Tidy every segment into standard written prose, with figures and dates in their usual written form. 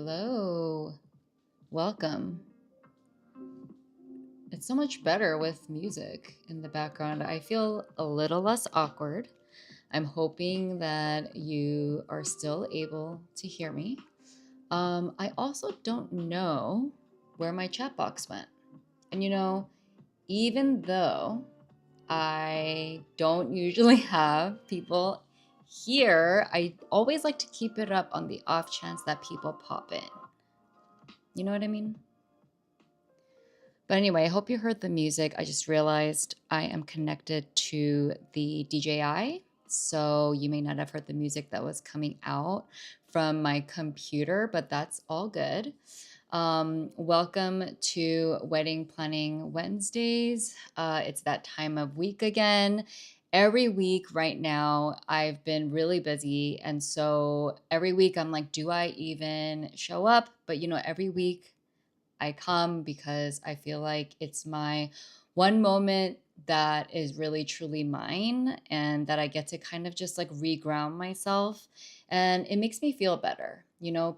Hello, welcome. It's so much better with music in the background. I feel a little less awkward. I'm hoping that you are still able to hear me. I also don't know where my chat box went. And even though I don't usually have people here, I always like to keep it up on the off chance that people pop in. You know what I mean? But anyway, I hope you heard the music. I just realized I am connected to the DJI. So you may not have heard the music that was coming out from my computer, but that's all good. Welcome to Wedding Planning Wednesdays. It's that time of week again. Every week right now, I've been really busy. And so every week I'm like, do I even show up? But every week I come because I feel like it's my one moment that is really truly mine and that I get to kind of just like reground myself. And it makes me feel better,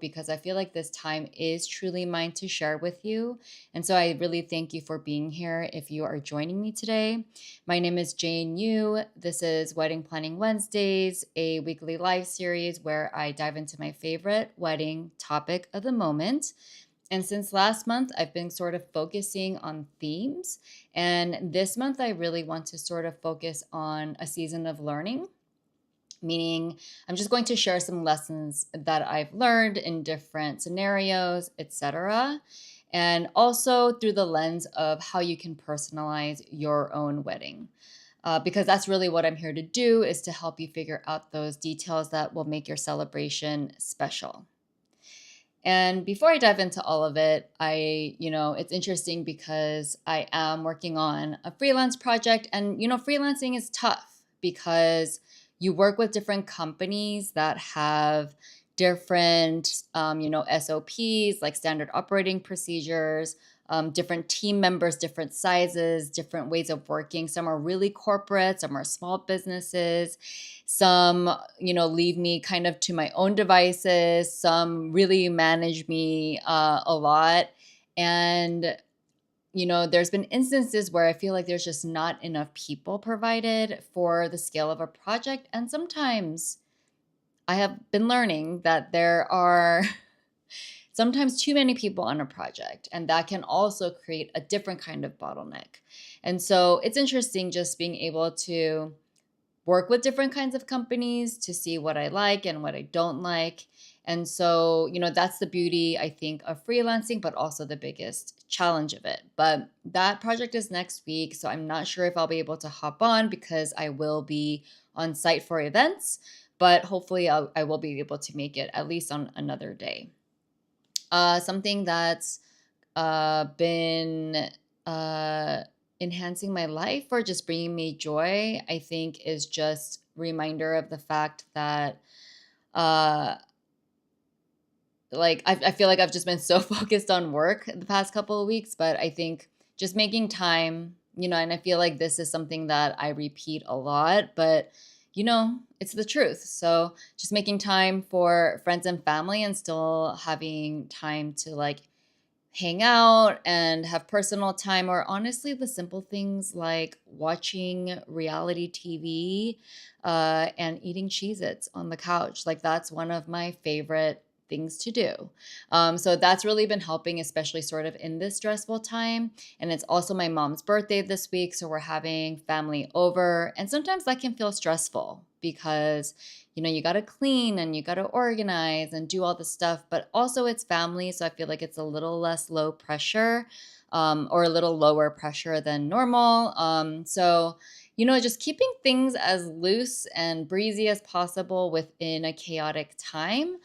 because I feel like this time is truly mine to share with you. And so I really thank you for being here if you are joining me today. My name is Jane Yu. This is Wedding Planning Wednesdays, a weekly live series where I dive into my favorite wedding topic of the moment. And since last month, I've been sort of focusing on themes. And this month, I really want to sort of focus on a season of learning, meaning I'm just going to share some lessons that I've learned in different scenarios, etc. And also through the lens of how you can personalize your own wedding. Because that's really what I'm here to do, is to help you figure out those details that will make your celebration special. And before I dive into all of it, it's interesting because I am working on a freelance project. And, freelancing is tough because you work with different companies that have different, SOPs, like standard operating procedures, different team members, different sizes, different ways of working. Some are really corporate, some are small businesses. Some, leave me kind of to my own devices. Some really manage me a lot. And, there's been instances where I feel like there's just not enough people provided for the scale of a project. And sometimes I have been learning that there are sometimes too many people on a project, and that can also create a different kind of bottleneck. And so it's interesting just being able to work with different kinds of companies to see what I like and what I don't like. And so, that's the beauty, I think, of freelancing, but also the biggest challenge of it. But that project is next week. So I'm not sure if I'll be able to hop on because I will be on site for events, but hopefully I will be able to make it at least on another day. Something that's been enhancing my life or just bringing me joy, I think, is just reminder of the fact that uh, I feel like I've just been so focused on work the past couple of weeks, but I think just making time, and I feel like this is something that I repeat a lot, but it's the truth. So just making time for friends and family and still having time to like hang out and have personal time, or honestly, the simple things like watching reality TV and eating Cheez Its on the couch. Like, that's one of my favorite things to do. So that's really been helping, especially sort of in this stressful time. And it's also my mom's birthday this week. So we're having family over. And sometimes that can feel stressful because you got to clean and you got to organize and do all the stuff, but also it's family. So I feel like it's a little less low pressure, or a little lower pressure than normal. Just keeping things as loose and breezy as possible within a chaotic time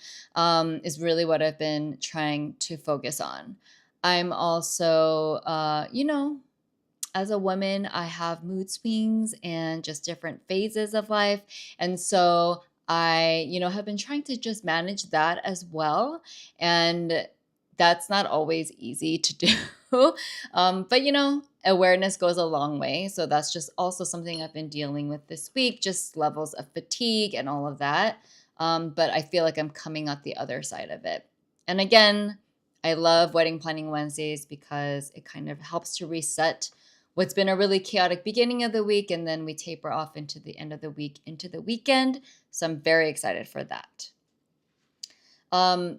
is really what I've been trying to focus on. I'm also, as a woman, I have mood swings and just different phases of life. And so I, have been trying to just manage that as well. And that's not always easy to do. But, awareness goes a long way. So that's just also something I've been dealing with this week, just levels of fatigue and all of that. But I feel like I'm coming out the other side of it. And again, I love Wedding Planning Wednesdays because it kind of helps to reset what's been a really chaotic beginning of the week, and then we taper off into the end of the week, into the weekend. So I'm very excited for that.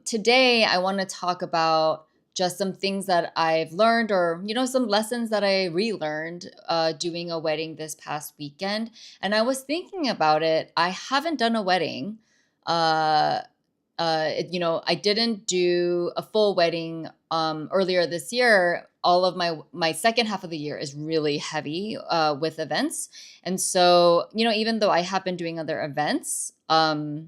Today, I want to talk about just some things that I've learned, or some lessons that I relearned doing a wedding this past weekend. And I was thinking about it. I haven't done a wedding. Uh, I didn't do a full wedding earlier this year. All of my second half of the year is really heavy with events, and so even though I have been doing other events. I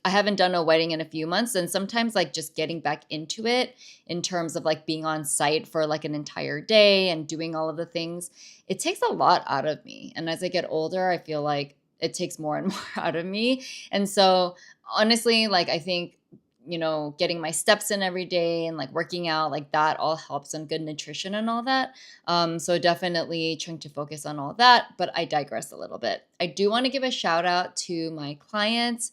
haven't done a wedding in a few months, and sometimes like just getting back into it in terms of like being on site for like an entire day and doing all of the things, it takes a lot out of me. And as I get older, I feel like it takes more and more out of me. And so honestly, like I think getting my steps in every day and like working out, like that all helps, and good nutrition and all that. So definitely trying to focus on all that, but I digress a little bit. I do want to give a shout out to my clients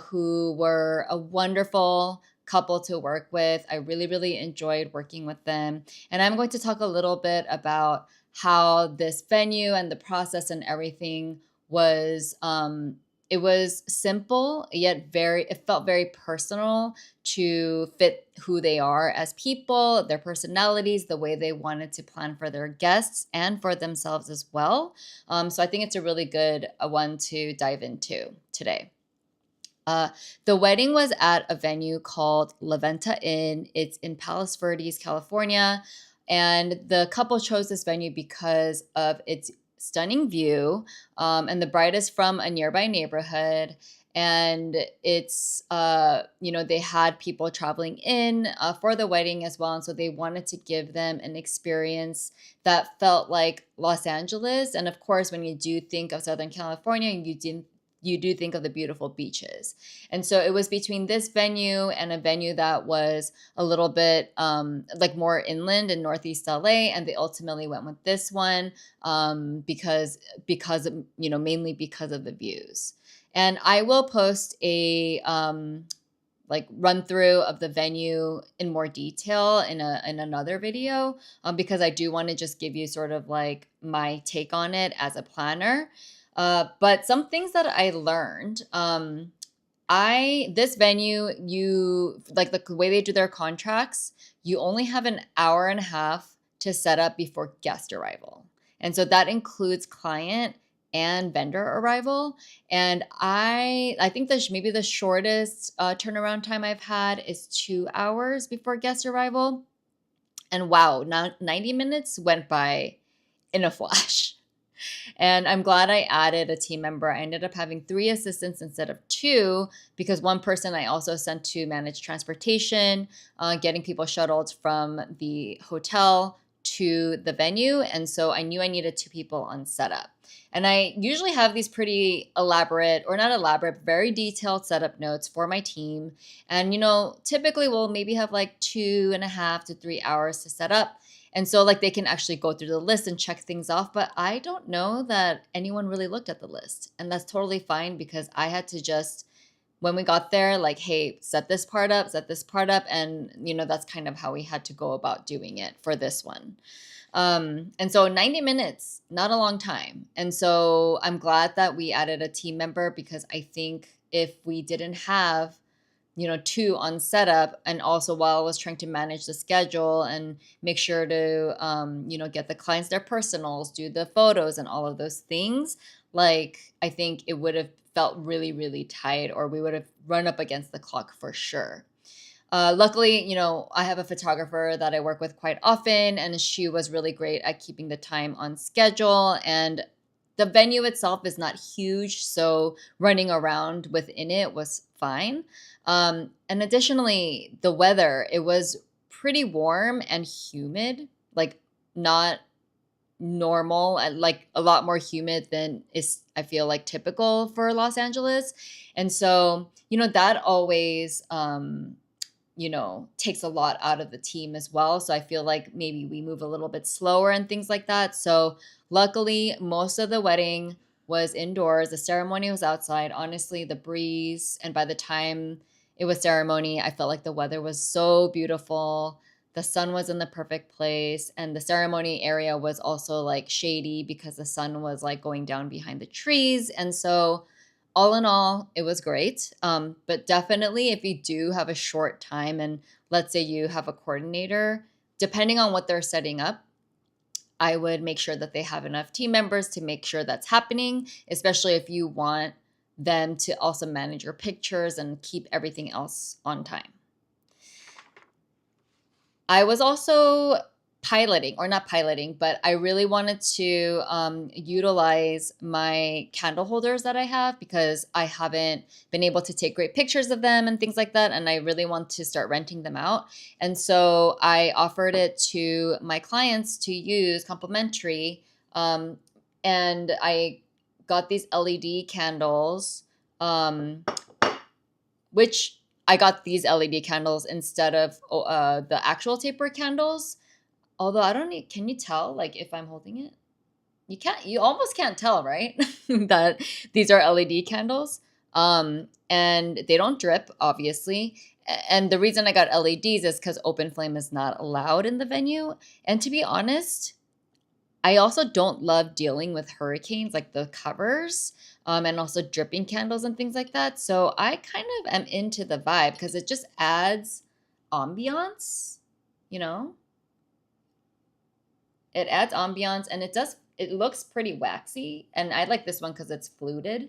who were a wonderful couple to work with. I really, really enjoyed working with them. And I'm going to talk a little bit about how this venue and the process and everything was it was simple, yet it felt very personal to fit who they are as people, their personalities, the way they wanted to plan for their guests and for themselves as well. So I think it's a really good one to dive into today. The wedding was at a venue called La Venta Inn. It's in Palos Verdes, California. And the couple chose this venue because of its stunning view. And the bride is from a nearby neighborhood. And it's, they had people traveling in for the wedding as well. And so they wanted to give them an experience that felt like Los Angeles. And of course, when you do think of Southern California, you do think of the beautiful beaches. And so it was between this venue and a venue that was a little bit like more inland in Northeast LA. And they ultimately went with this one because mainly because of the views. And I will post a like run through of the venue in more detail in another video because I do want to just give you sort of like my take on it as a planner. But some things that I learned, this venue, you like the way they do their contracts, you only have an hour and a half to set up before guest arrival. And so that includes client and vendor arrival. And I think maybe the shortest turnaround time I've had is 2 hours before guest arrival. And wow, now 90 minutes went by in a flash. And I'm glad I added a team member. I ended up having 3 assistants instead of 2 because one person I also sent to manage transportation, getting people shuttled from the hotel to the venue. And so I knew I needed 2 people on setup. And I usually have these pretty elaborate, or not elaborate, very detailed setup notes for my team. And, typically we'll maybe have like 2.5 to 3 hours to set up. And so like they can actually go through the list and check things off. But I don't know that anyone really looked at the list. And that's totally fine because I had to just, when we got there, like, hey, set this part up. And, that's kind of how we had to go about doing it for this one. And so 90 minutes, not a long time. And so I'm glad that we added a team member because I think if we didn't have 2 on setup, and also while I was trying to manage the schedule and make sure to, get the clients their personals, do the photos and all of those things, like I think it would have felt really, really tight, or we would have run up against the clock for sure. Luckily, I have a photographer that I work with quite often, and she was really great at keeping the time on schedule. And the venue itself is not huge, so running around within it was fine. And additionally, the weather, it was pretty warm and humid, like not normal, and like a lot more humid than is, I feel like, typical for Los Angeles. And so, that always, takes a lot out of the team as well. So I feel like maybe we move a little bit slower and things like that. So luckily, most of the wedding was indoors. The ceremony was outside. Honestly, the breeze, and by the time it was ceremony. I felt like the weather was so beautiful. The sun was in the perfect place, and the ceremony area was also like shady because the sun was like going down behind the trees. And so, all in all, it was great. But definitely, if you do have a short time, and let's say you have a coordinator, depending on what they're setting up, I would make sure that they have enough team members to make sure that's happening, especially if you want them to also manage your pictures and keep everything else on time. I was also piloting, or not piloting, but I really wanted to utilize my candle holders that I have because I haven't been able to take great pictures of them and things like that. And I really want to start renting them out. And so I offered it to my clients to use complimentary. Um, and I got these LED candles, which I got these LED candles instead of the actual taper candles. Although I don't need, can you tell like if I'm holding it? You can't, you almost can't tell, right? That these are LED candles. And they don't drip, obviously. And the reason I got LEDs is because open flame is not allowed in the venue. And to be honest, I also don't love dealing with hurricanes, like the covers, and also dripping candles and things like that. So I kind of am into the vibe because it just adds ambiance, you know? It adds ambiance and it looks pretty waxy. And I like this one because it's fluted.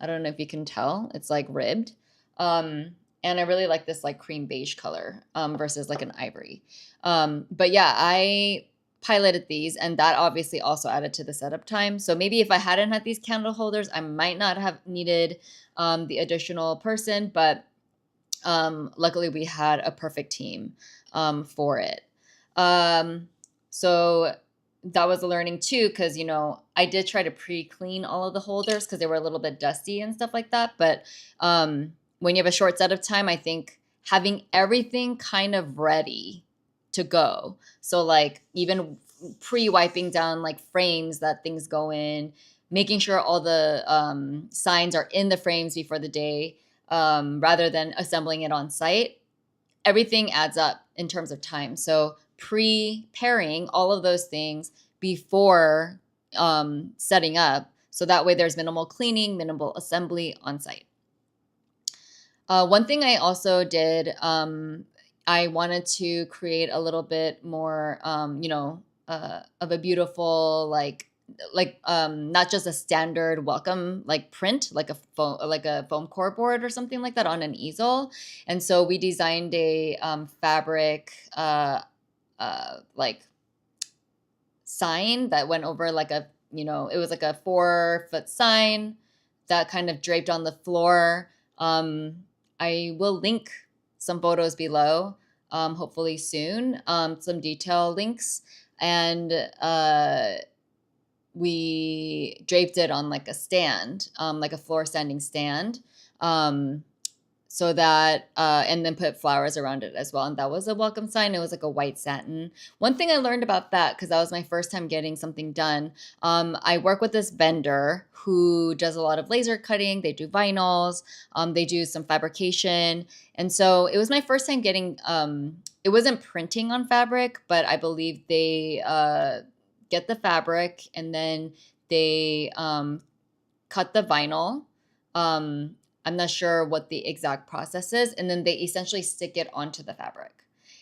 I don't know if you can tell. It's like ribbed. And I really like this like cream beige color versus like an ivory. But yeah, I piloted these and that obviously also added to the setup time. So maybe if I hadn't had these candle holders, I might not have needed the additional person, but luckily we had a perfect team for it. So that was a learning too, because I did try to pre-clean all of the holders because they were a little bit dusty and stuff like that. But when you have a short set of time, I think having everything kind of ready to go. So like even pre-wiping down like frames that things go in, making sure all the signs are in the frames before the day, rather than assembling it on site. Everything adds up in terms of time. So preparing all of those things before setting up, so that way there's minimal cleaning, minimal assembly on site. One thing I also did, I wanted to create a little bit more, of a beautiful not just a standard welcome like print, like a foam core board or something like that on an easel. And so we designed a fabric like sign that went over like it was like a 4-foot sign that kind of draped on the floor. I will link some photos below, hopefully soon, some detail links. And we draped it on like a stand, like a floor standing stand, so that, and then put flowers around it as well. And that was a welcome sign. It was like a white satin. One thing I learned about that, because that was my first time getting something done, I work with this vendor who does a lot of laser cutting. They do vinyls. They do some fabrication. And so it was my first time getting, it wasn't printing on fabric, but I believe they get the fabric and then they cut the vinyl. I'm not sure what the exact process is. And then they essentially stick it onto the fabric.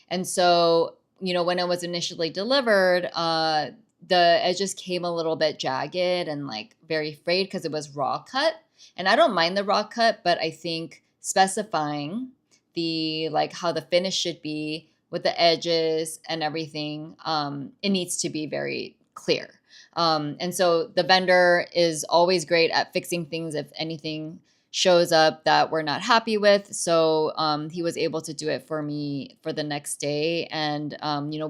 And so, when it was initially delivered, the edges came a little bit jagged and like very frayed because it was raw cut. And I don't mind the raw cut, but I think specifying the like how the finish should be with the edges and everything, it needs to be very clear. And so the vendor is always great at fixing things if anything shows up that we're not happy with. So he was able to do it for me for the next day. And,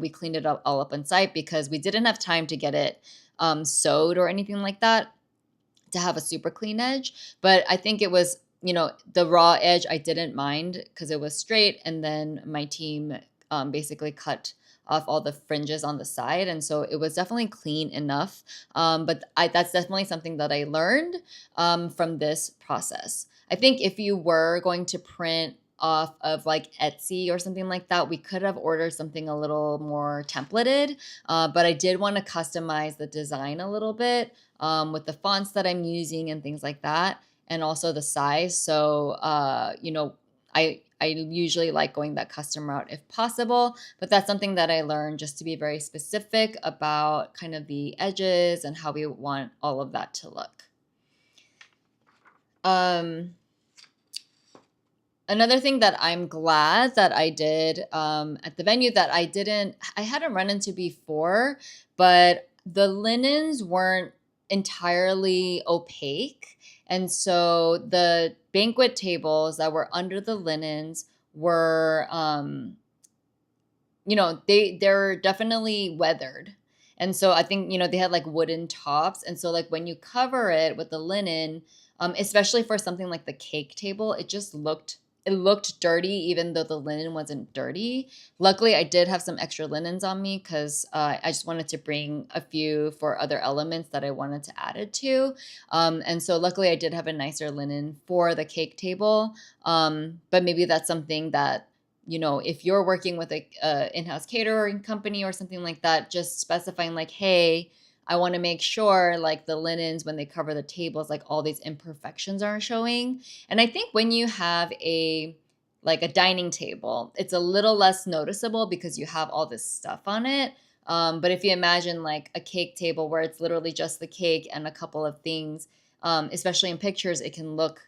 we cleaned it all up on site because we didn't have time to get it sewed or anything like that to have a super clean edge. But I think it was, the raw edge I didn't mind because it was straight. And then my team basically cut off all the fringes on the side. And so it was definitely clean enough. But that's definitely something that I learned from this process. I think if you were going to print off of like Etsy or something like that, we could have ordered something a little more templated. But I did want to customize the design a little bit with the fonts that I'm using and things like that, and also the size. So, I usually like going that custom route if possible, but that's something that I learned just to be very specific about kind of the edges and how we want all of that to look. Another thing that I'm glad that I did at the venue that I hadn't run into before, but the linens weren't entirely opaque. And so the banquet tables that were under the linens were, they're definitely weathered. And so I think, they had like wooden tops. And so like when you cover it with the linen, especially for something like the cake table, it looked dirty even though the linen wasn't dirty. Luckily, I did have some extra linens on me because I just wanted to bring a few for other elements that I wanted to add it to. And so luckily, I did have a nicer linen for the cake table. But maybe that's something that, if you're working with a in-house catering company or something like that, just specifying like, hey, I want to make sure like the linens when they cover the tables, like all these imperfections aren't showing. And I think when you have a dining table, it's a little less noticeable because you have all this stuff on it. But if you imagine like a cake table where it's literally just the cake and a couple of things, especially in pictures, it can look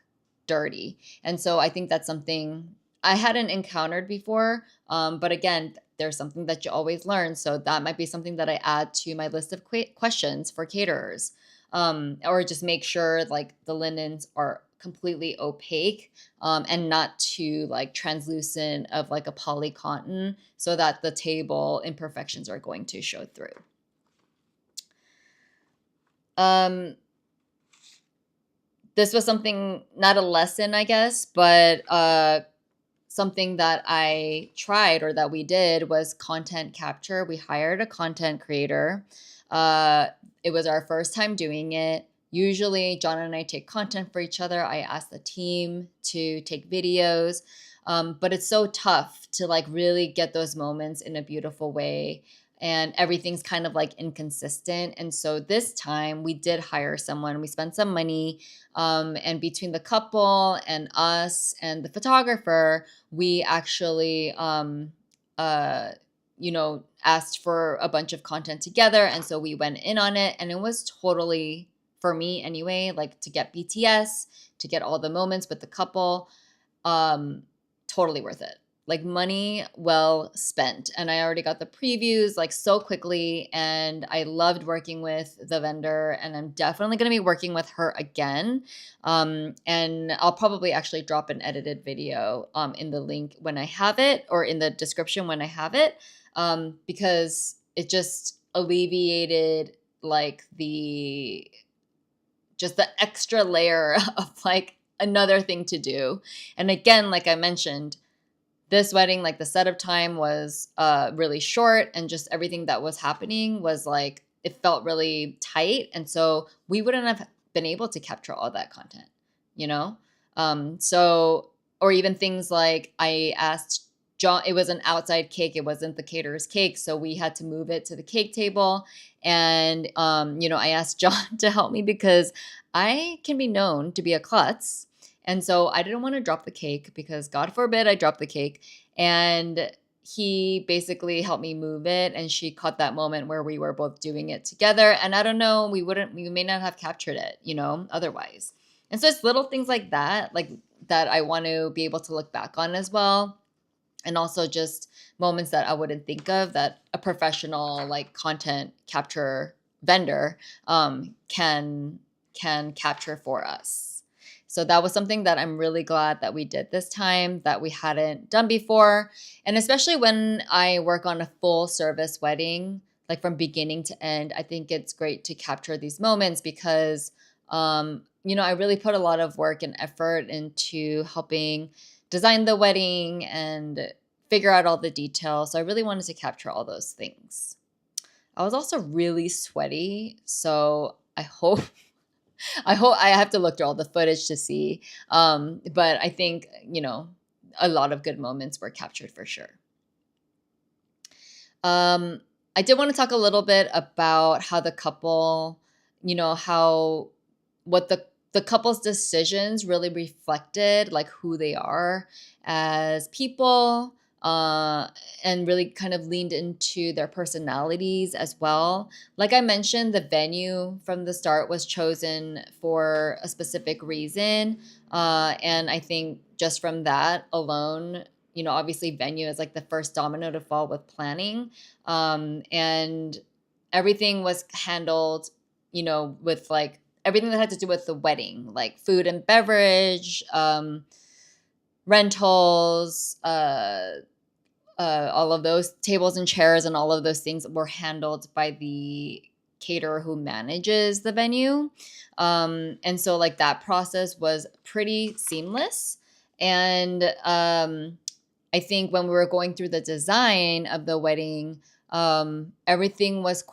dirty. And so I think that's something I hadn't encountered before. But again, there's something that you always learn. So that might be something that I add to my list of questions for caterers. Or just make sure like the linens are completely opaque and not too like translucent of like a poly cotton so that the table imperfections are going to show through. This was something, not a lesson, I guess, but something that I tried or that we did was content capture. We hired a content creator. It was our first time doing it. Usually, John and I take content for each other. I ask the team to take videos, but it's so tough to like really get those moments in a beautiful way. And everything's kind of like inconsistent. And so this time we did hire someone. We spent some money. And between the couple and us and the photographer, we actually, asked for a bunch of content together. And so we went in on it. And it was totally, for me anyway, like to get BTS, to get all the moments with the couple, totally worth it. Like money well spent. And I already got the previews like so quickly. And I loved working with the vendor. And I'm definitely going to be working with her again. And I'll probably actually drop an edited video in the link when I have it, or in the description when I have it, because it just alleviated like the extra layer of like another thing to do. And again, like I mentioned, this wedding, like the setup time was really short, and just everything that was happening was like, it felt really tight. And so we wouldn't have been able to capture all that content, you know? Or even things like I asked John, it was an outside cake. It wasn't the caterer's cake. So we had to move it to the cake table. And, I asked John to help me because I can be known to be a klutz. And so I didn't want to drop the cake because God forbid I drop the cake. And he basically helped me move it. And she caught that moment where we were both doing it together. And I don't know, we may not have captured it, otherwise. And so it's little things like that I want to be able to look back on as well. And also just moments that I wouldn't think of that a professional like content capture vendor can capture for us. So that was something that I'm really glad that we did this time, that we hadn't done before. And especially when I work on a full service wedding, like from beginning to end, I think it's great to capture these moments because, I really put a lot of work and effort into helping design the wedding and figure out all the details. So I really wanted to capture all those things. I was also really sweaty, so I hope I have to look through all the footage to see. But I think, a lot of good moments were captured for sure. I did want to talk a little bit about how the couple, how what the couple's decisions really reflected like who they are as people, and really kind of leaned into their personalities as well. Like I mentioned, the venue from the start was chosen for a specific reason, and I think just from that alone, obviously venue is like the first domino to fall with planning. And everything was handled, with like everything that had to do with the wedding, like food and beverage, rentals, all of those tables and chairs and all of those things were handled by the caterer who manages the venue. And so like that process was pretty seamless. And I think when we were going through the design of the wedding, everything was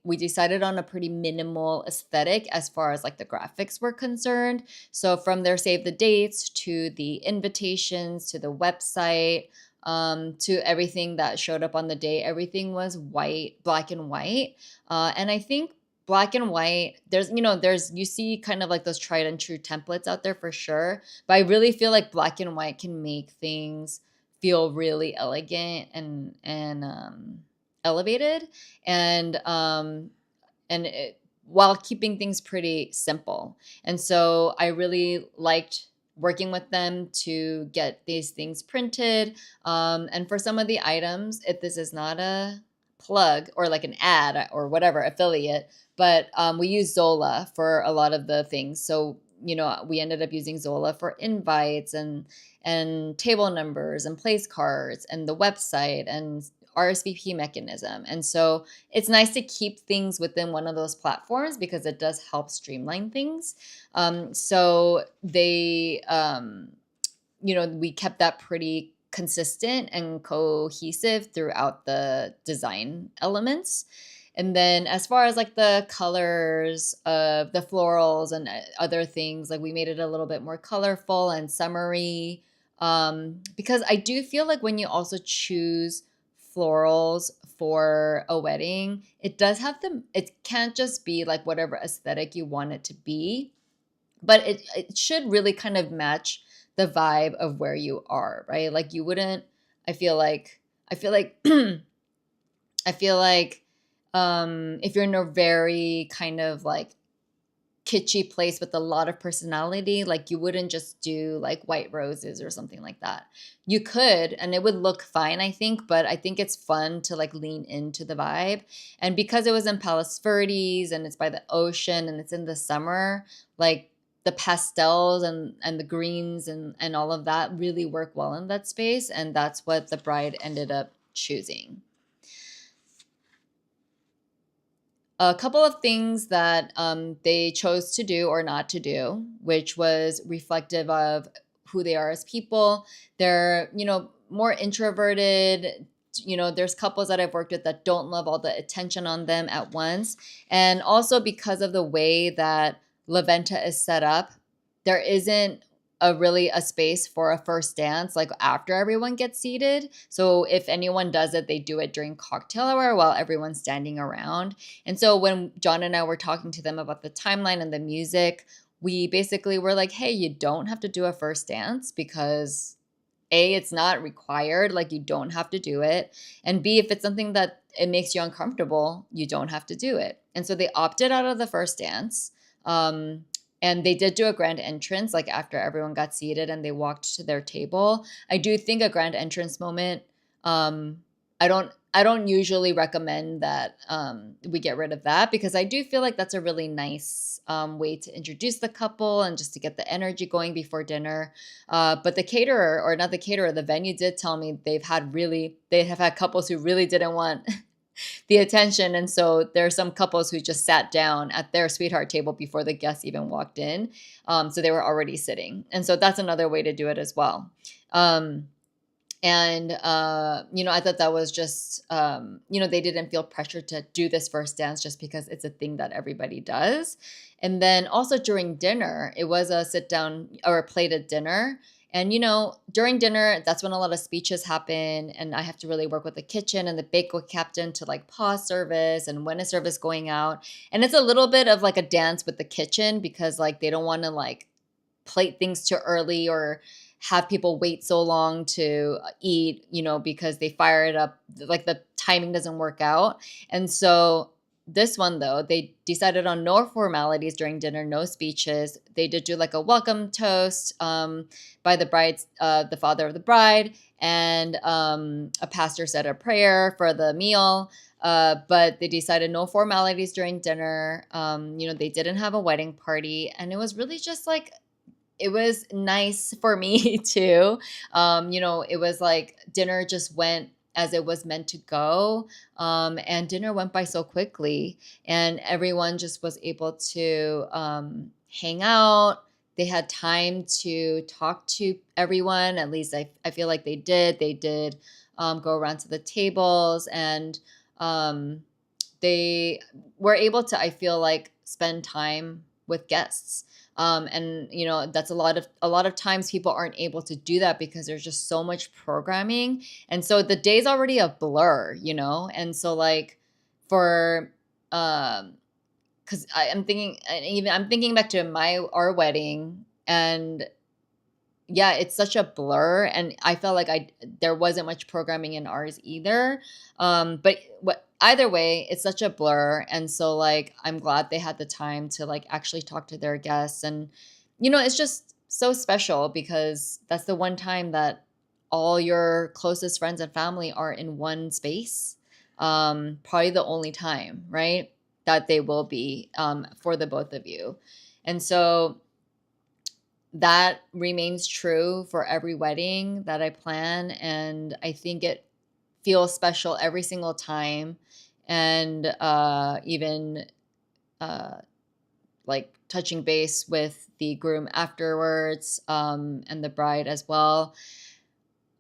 we decided on a pretty minimal aesthetic as far as like the graphics were concerned. So from their save the dates to the invitations to the website, to everything that showed up on the day, everything was white, black and white. And I think black and white, you see kind of like those tried and true templates out there for sure. But I really feel like black and white can make things feel really elegant and elevated, and while keeping things pretty simple. And so I really liked working with them to get these things printed. And for some of the items, if this is not a plug or like an ad or whatever affiliate, but we use Zola for a lot of the things. So we ended up using Zola for invites and table numbers and place cards and the website and RSVP mechanism. And so it's nice to keep things within one of those platforms because it does help streamline things. So we kept that pretty consistent and cohesive throughout the design elements. And then as far as like the colors of the florals and other things, like we made it a little bit more colorful and summery. Because I do feel like when you also choose florals for a wedding, it can't just be like whatever aesthetic you want it to be, but it should really kind of match the vibe of where you are, right? Like you wouldn't, I feel like, I feel like, I feel like, if you're in a very kind of like kitschy place with a lot of personality, like you wouldn't just do like white roses or something like that. You could, and it would look fine, I think, but I think it's fun to like lean into the vibe. And because it was in Palos Verdes and it's by the ocean and it's in the summer, like the pastels and the greens and all of that really work well in that space. And that's what the bride ended up choosing. A couple of things that they chose to do or not to do, which was reflective of who they are as people. They're, more introverted. There's couples that I've worked with that don't love all the attention on them at once. And also because of the way that La Venta is set up, there isn't a space for a first dance like after everyone gets seated. So if anyone does it, they do it during cocktail hour while everyone's standing around. And so when John and I were talking to them about the timeline and the music, we basically were like, hey, you don't have to do a first dance because A, it's not required, like you don't have to do it. And B, if it's something that it makes you uncomfortable, you don't have to do it. And so they opted out of the first dance. And they did do a grand entrance, like after everyone got seated and they walked to their table. I do think a grand entrance moment, I don't usually recommend that we get rid of that because I do feel like that's a really nice way to introduce the couple and just to get the energy going before dinner. But the caterer, or not the caterer, the venue did tell me they have had couples who really didn't want the attention. And so there are some couples who just sat down at their sweetheart table before the guests even walked in. So they were already sitting. And so that's another way to do it as well. I thought that was just, they didn't feel pressure to do this first dance just because it's a thing that everybody does. And then also during dinner, it was a sit down or a plated dinner. And, during dinner, that's when a lot of speeches happen. And I have to really work with the kitchen and the banquet captain to like pause service and when is service going out. And it's a little bit of like a dance with the kitchen because like they don't want to like plate things too early or have people wait so long to eat, because they fire it up, like the timing doesn't work out. And so this one though, they decided on no formalities during dinner, no speeches. They did do like a welcome toast by the father of the bride, and a pastor said a prayer for the meal. But they decided no formalities during dinner. They didn't have a wedding party, and it was really just like it was nice for me too. It was like dinner just went as it was meant to go. And dinner went by so quickly, and everyone just was able to hang out. They had time to talk to everyone. At least I feel like they did. They did go around to the tables, and they were able to, I feel like, spend time with guests. And that's a lot of times people aren't able to do that because there's just so much programming, and so the day's already a blur. And so like for because I'm thinking, and even I'm thinking back to our wedding, and yeah, it's such a blur, and I felt like there wasn't much programming in ours either. But either way, it's such a blur, and so like I'm glad they had the time to like actually talk to their guests, and it's just so special because that's the one time that all your closest friends and family are in one space. Probably the only time, right, that they will be for the both of you, and so that remains true for every wedding that I plan. And I think it feels special every single time. And even uh, like touching base with the groom afterwards, and the bride as well.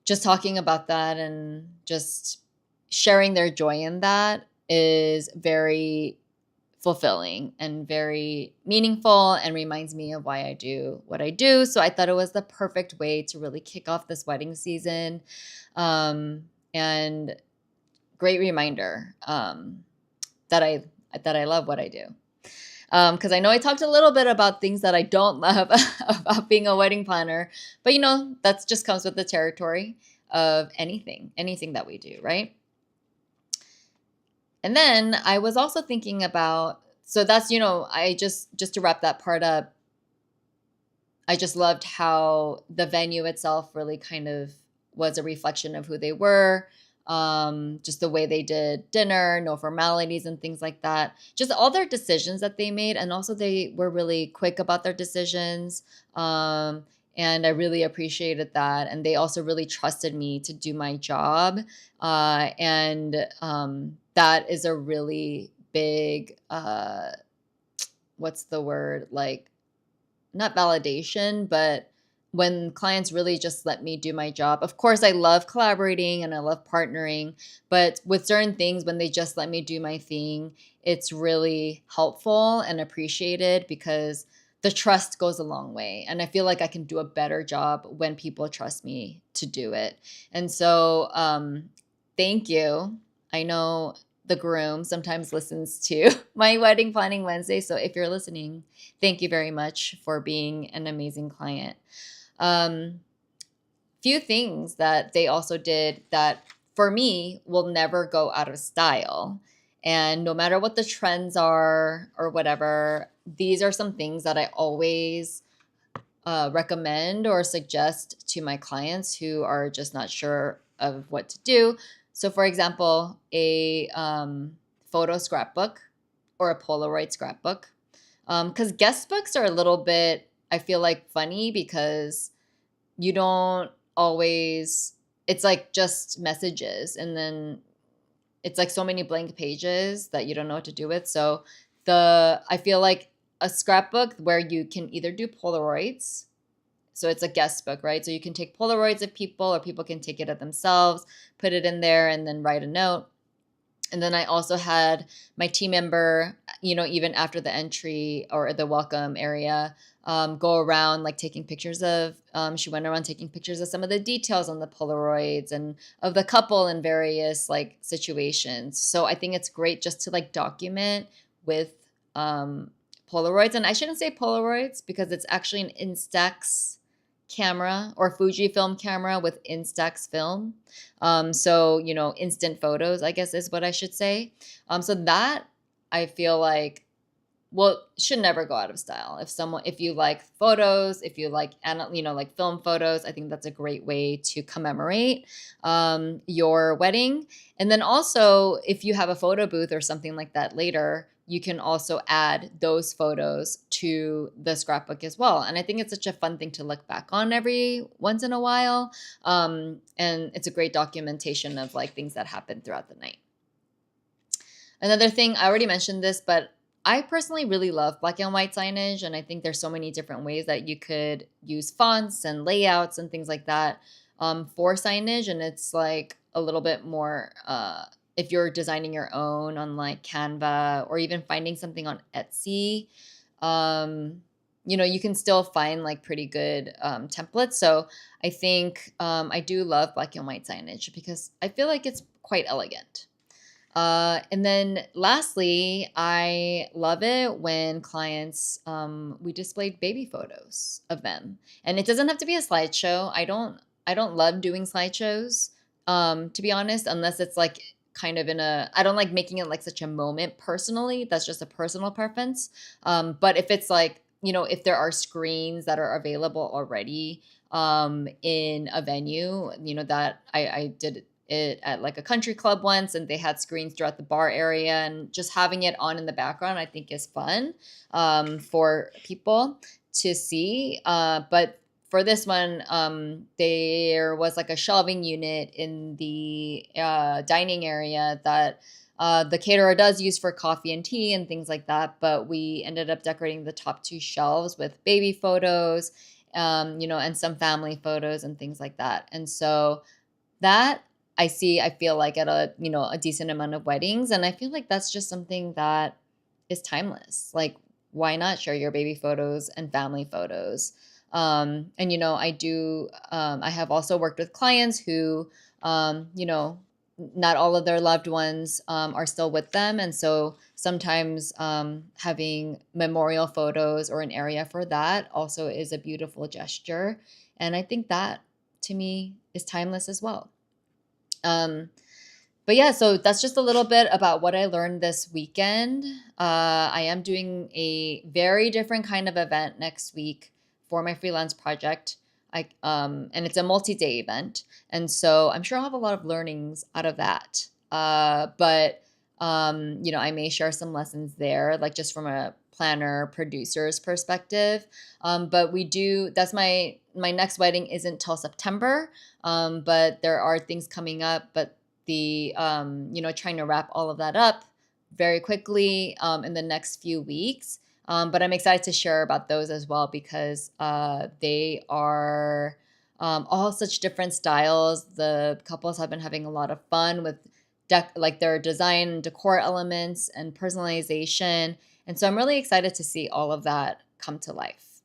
Just talking about that and just sharing their joy in that is very fulfilling and very meaningful and reminds me of why I do what I do. So I thought it was the perfect way to really kick off this wedding season. And great reminder that I love what I do. Because I know I talked a little bit about things that I don't love about being a wedding planner, but that just comes with the territory of anything that we do, right? And then I was also thinking about, so that's, I just to wrap that part up, I just loved how the venue itself really kind of was a reflection of who they were. Just the way they did dinner, no formalities and things like that. Just all their decisions that they made. And also they were really quick about their decisions. And I really appreciated that. And they also really trusted me to do my job. And that is a really big, what's the word? Like, not validation, but when clients really just let me do my job. Of course, I love collaborating and I love partnering, but with certain things, when they just let me do my thing, it's really helpful and appreciated because the trust goes a long way. And I feel like I can do a better job when people trust me to do it. And so, thank you. I know the groom sometimes listens to my Wedding Planning Wednesday. So if you're listening, thank you very much for being an amazing client. Few things that they also did that for me will never go out of style. And no matter what the trends are or whatever, these are some things that I always recommend or suggest to my clients who are just not sure of what to do. So, for example, a photo scrapbook or a Polaroid scrapbook. Because guest books are a little bit, I feel like, funny because you don't always, it's like just messages, and then it's like so many blank pages that you don't know what to do with. So I feel like a scrapbook where you can either do Polaroids, so it's a guest book, right? So you can take Polaroids of people, or people can take it of themselves, put it in there, and then write a note. And then I also had my team member, even after the entry or the welcome area, go around like taking pictures of, she went around taking pictures of some of the details on the Polaroids and of the couple in various like situations. So I think it's great just to like document with Polaroids. And I shouldn't say Polaroids because it's actually an Instax camera or Fujifilm camera with Instax film. So, instant photos, I guess is what I should say. So that I feel like, well, should never go out of style. If you like photos, if you like, like film photos, I think that's a great way to commemorate your wedding. And then also, if you have a photo booth or something like that later, you can also add those photos to the scrapbook as well. And I think it's such a fun thing to look back on every once in a while. And it's a great documentation of like things that happened throughout the night. Another thing, I already mentioned this, but I personally really love black and white signage. And I think there's so many different ways that you could use fonts and layouts and things like that for signage. And it's like a little bit more, if you're designing your own on like Canva or even finding something on Etsy, you can still find like pretty good templates. So I think I do love black and white signage because I feel like it's quite elegant. And then lastly, I love it when clients, we displayed baby photos of them, and it doesn't have to be a slideshow. I don't love doing slideshows, to be honest, unless it's like kind of I don't like making it like such a moment personally. That's just a personal preference. But if it's like, if there are screens that are available already, in a venue, that I did it at like a country club once, and they had screens throughout the bar area, and just having it on in the background I think is fun for people to see. But for this one, there was like a shelving unit in the dining area that the caterer does use for coffee and tea and things like that, but we ended up decorating the top two shelves with baby photos, and some family photos and things like that. And so that I feel like at a decent amount of weddings. And I feel like that's just something that is timeless. Like, why not share your baby photos and family photos? And, I have also worked with clients who, not all of their loved ones are still with them. And so sometimes having memorial photos or an area for that also is a beautiful gesture. And I think that to me is timeless as well. Um, but yeah, so that's just a little bit about what I learned this weekend. I am doing a very different kind of event next week for my freelance project. And it's a multi-day event, and so I'm sure I'll have a lot of learnings out of that. But I may share some lessons there, like just from a planner producer's perspective. But we do. That's my next wedding isn't till September. But there are things coming up, but the trying to wrap all of that up very quickly in the next few weeks. But I'm excited to share about those as well because they are all such different styles. The couples have been having a lot of fun with like their design and decor elements and personalization. And so I'm really excited to see all of that come to life.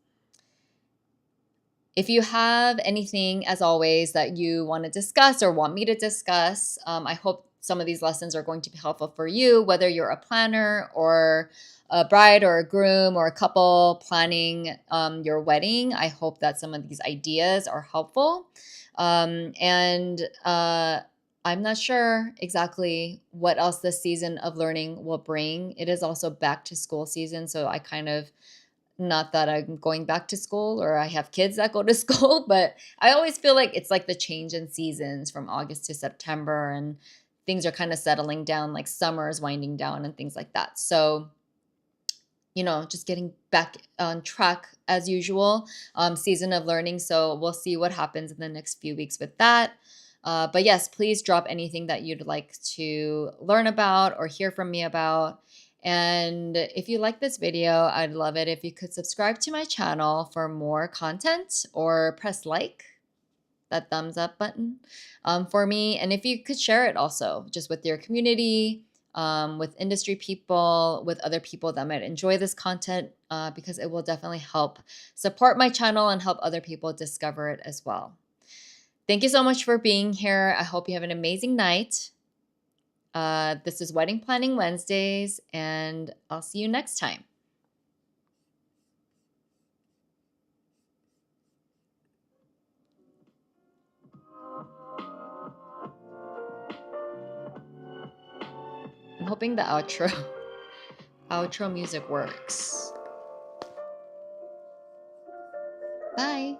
If you have anything, as always, that you want to discuss or want me to discuss, I hope some of these lessons are going to be helpful for you, whether you're a planner or a bride or a groom or a couple planning your wedding. I hope that some of these ideas are helpful. And I'm not sure exactly what else this season of learning will bring. It is also back to school season, so I kind of, not that I'm going back to school or I have kids that go to school, but I always feel like it's like the change in seasons from August to September, and things are kind of settling down, like summer is winding down and things like that. So, just getting back on track as usual, season of learning. So we'll see what happens in the next few weeks with that. But yes, please drop anything that you'd like to learn about or hear from me about. And if you like this video, I'd love it if you could subscribe to my channel for more content or press like, that thumbs up button for me. And if you could share it also just with your community, with industry people, with other people that might enjoy this content, because it will definitely help support my channel and help other people discover it as well. Thank you so much for being here. I hope you have an amazing night. This is Wedding Planning Wednesdays, and I'll see you next time. I'm hoping the outro music works. Bye.